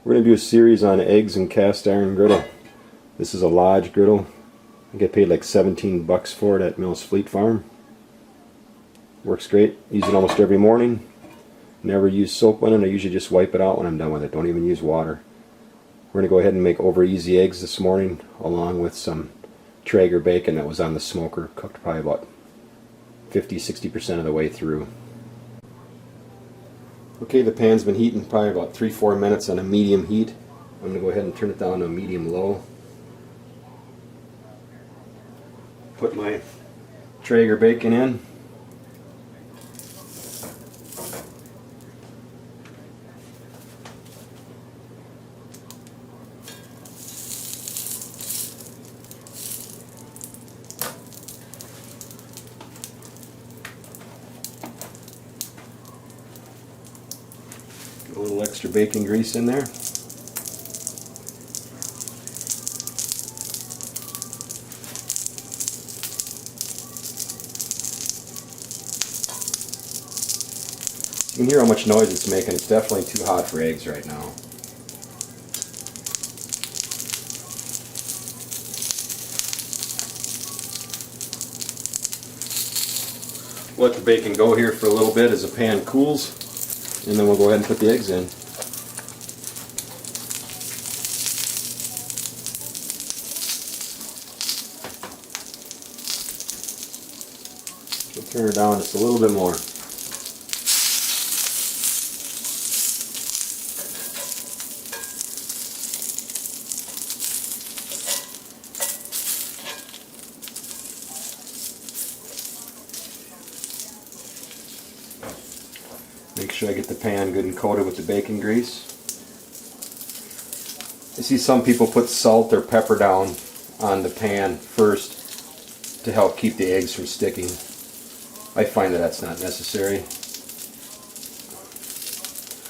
We're going to do a series on eggs and cast iron griddle. This is a Lodge griddle. I get paid like 17 bucks for it at Mills Fleet Farm. Works great. Use it almost every morning. Never use soap on it. I usually just wipe it out when I'm done with it. Don't even use water. We're going to go ahead and make over easy eggs this morning along with some Traeger bacon that was on the smoker, cooked probably about 50-60% of the way through. Okay, the pan's been heating probably about 3-4 minutes on a medium heat. I'm going to go ahead and turn it down to a medium low. Put my Traeger bacon in. A little extra bacon grease in there. You can hear how much noise it's making. It's definitely too hot for eggs right now. Let the bacon go here for a little bit as the pan cools, and then we'll go ahead and put the eggs in. We'll turn her down just a little bit more. Make sure I get the pan good and coated with the bacon grease. I see some people put salt or pepper down on the pan first to help keep the eggs from sticking. I find that that's not necessary.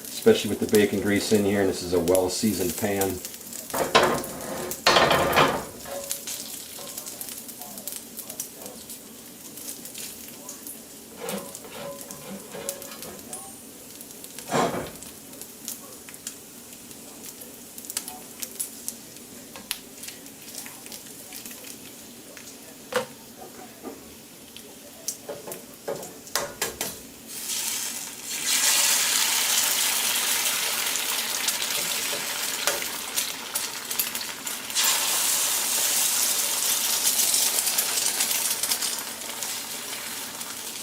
Especially with the bacon grease in here, and this is a well-seasoned pan.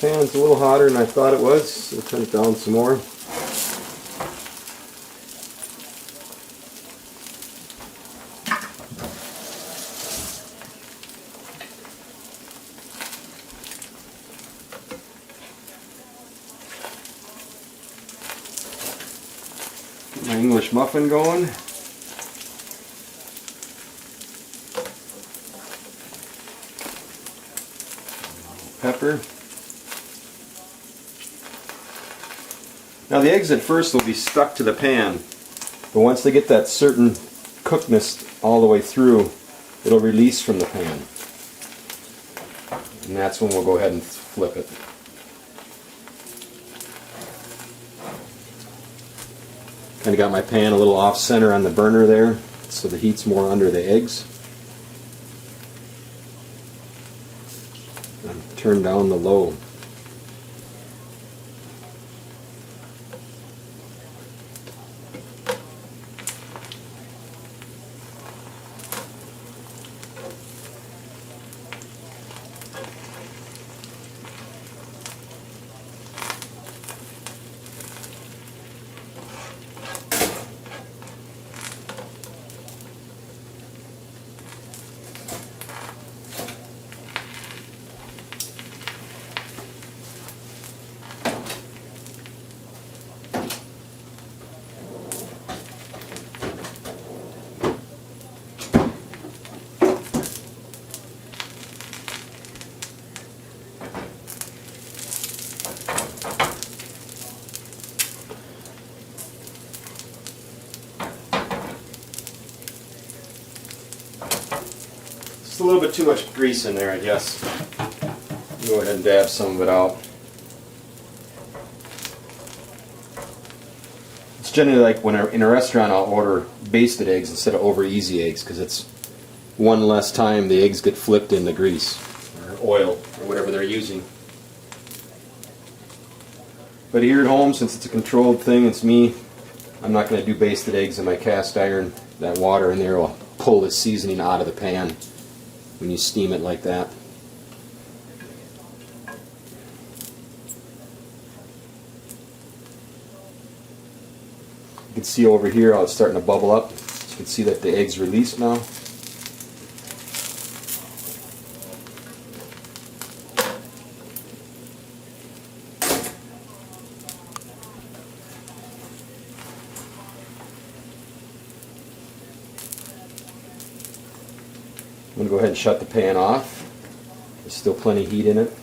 Pan's a little hotter than I thought it was, so I'll turn it down some more. Get my English muffin going. Pepper. Now the eggs at first will be stuck to the pan, but once they get that certain cookedness all the way through, it'll release from the pan. And that's when we'll go ahead and flip it. Kind of got my pan a little off center on the burner there, so the heat's more under the eggs. And turn down the low. Just a little bit too much grease in there, I guess. Go ahead and dab some of it out. Let's generally like when in a restaurant I'll order basted eggs instead of over easy eggs because it's one less time the eggs get flipped in the grease or oil or whatever they're using. But here at home, since it's a controlled thing, it's me, I'm not going to do basted eggs in my cast iron. That water in there will pull the seasoning out of the pan when you steam it like that. You can see over here how it's starting to bubble up. So you can see that the egg's released now. I'm going to go ahead and shut the pan off. There's still plenty of heat in it.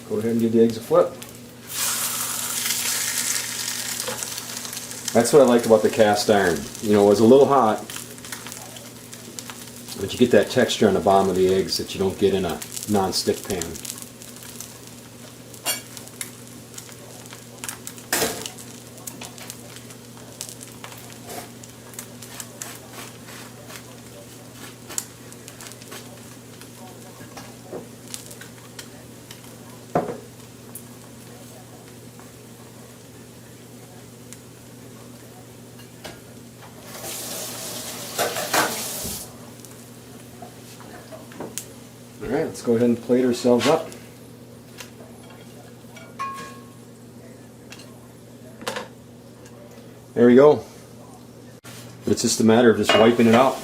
Go ahead and give the eggs a flip. That's what I like about the cast iron. You know, it was a little hot, but you get that texture on the bottom of the eggs that you don't get in a non-stick pan. Alright, let's go ahead and plate ourselves up. There we go. It's just a matter of just wiping it out.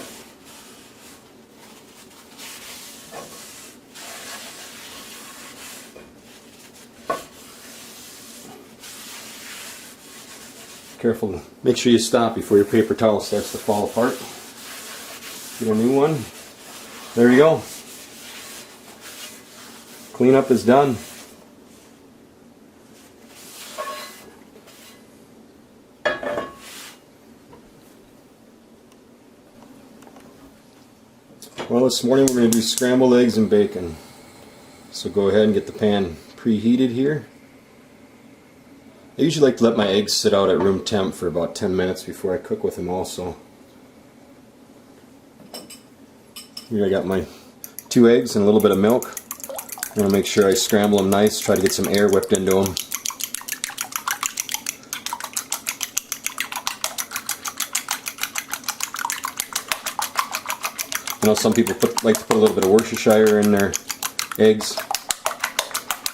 Careful, make sure you stop before your paper towel starts to fall apart. Get a new one. There you go. Cleanup is done. Well, this morning we're going to do scrambled eggs and bacon. So go ahead and get the pan preheated here. I usually like to let my eggs sit out at room temp for about 10 minutes before I cook with them also. Here I got my 2 eggs and a little bit of milk. I'm going to make sure I scramble them nice, try to get some air whipped into them. I know some people like to put a little bit of Worcestershire in their eggs.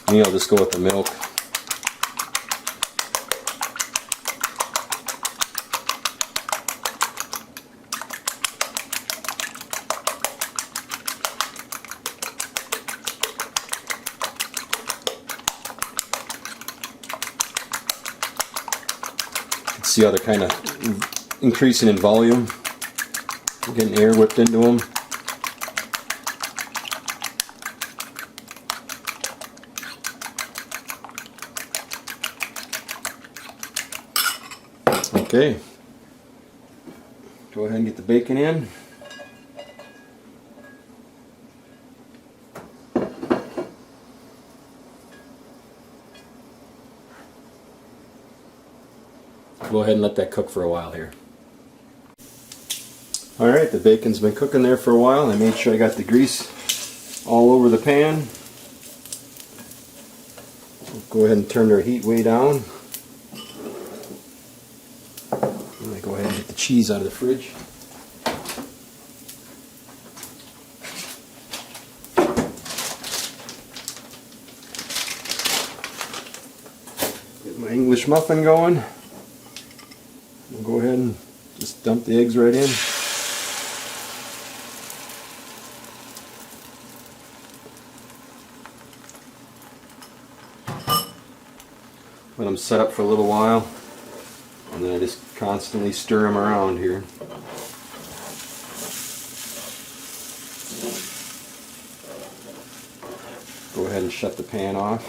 Me, I'll just go with the milk. See how they're kind of increasing in volume, getting air whipped into them. Okay, go ahead and get the bacon in. Go ahead and let that cook for a while here. Alright, the bacon's been cooking there for a while. I made sure I got the grease all over the pan. Go ahead and turn our heat way down. I'm going to go ahead and get the cheese out of the fridge. Get my English muffin going. We'll go ahead and just dump the eggs right in. Let them set up for a little while, and then I just constantly stir them around here. Go ahead and shut the pan off.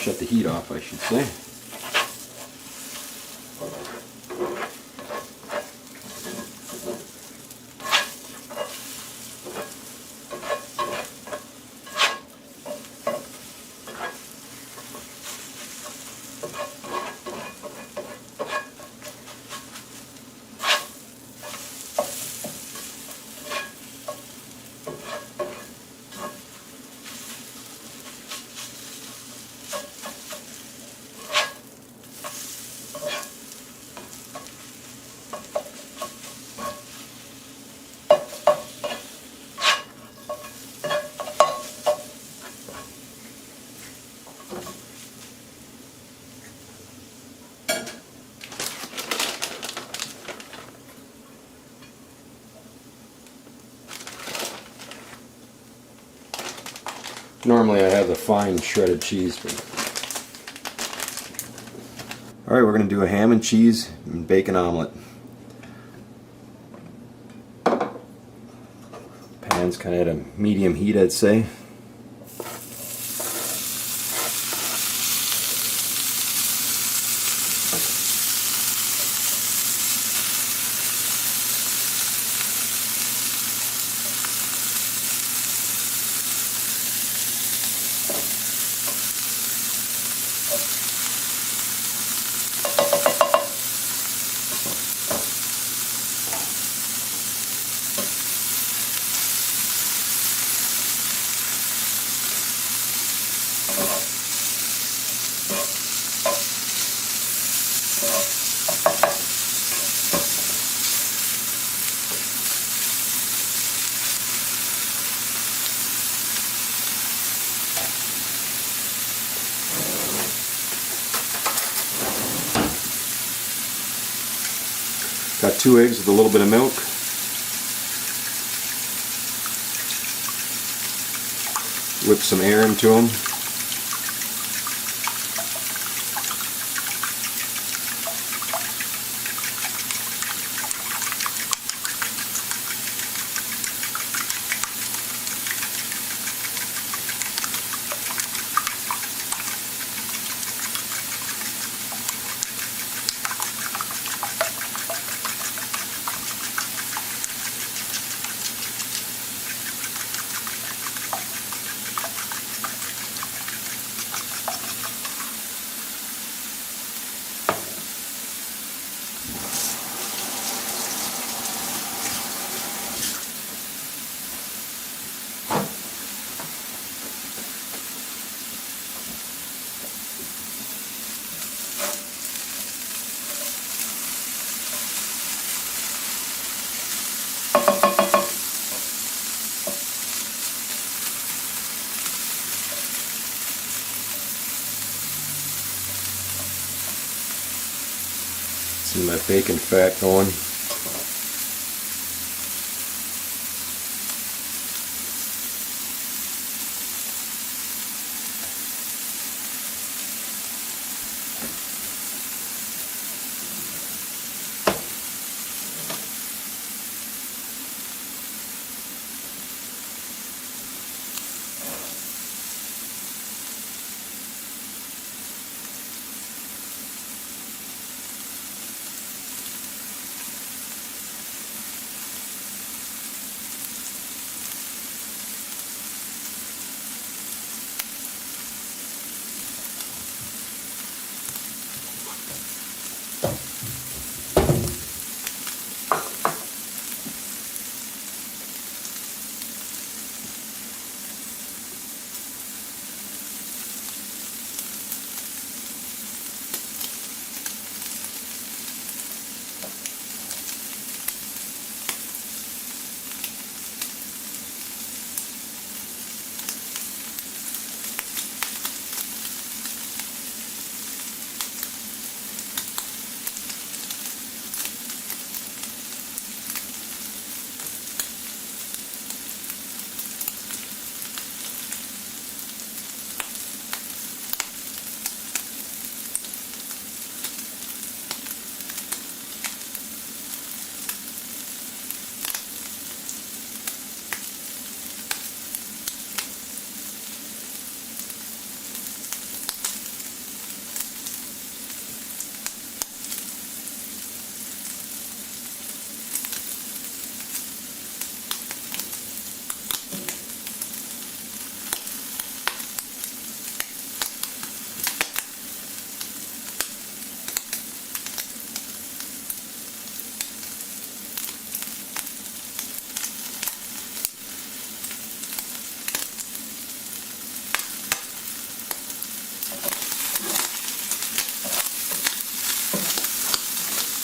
Shut the heat off, I should say. Normally I have the fine shredded cheese. But... Alright, we're going to do a ham and cheese and bacon omelet. Pan's kind of at a medium heat, I'd say. Got 2 eggs with a little bit of milk. Whip some air into them. See my bacon fat going.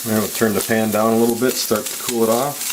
Now we'll turn the pan down a little bit, start to cool it off.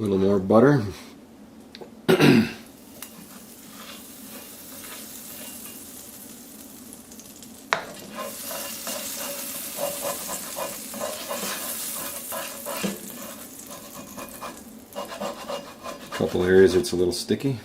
A little more butter. Couple areas it's a little sticky.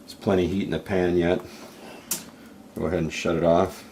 There's plenty of heat in the pan yet. Go ahead and shut it off.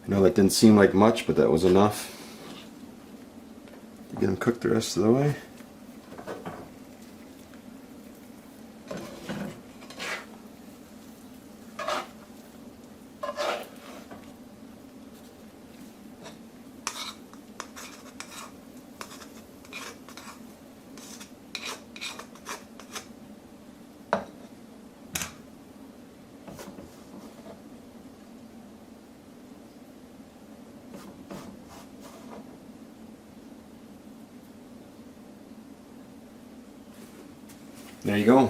I know that didn't seem like much, but that was enough to get them cooked the rest of the way. There you go.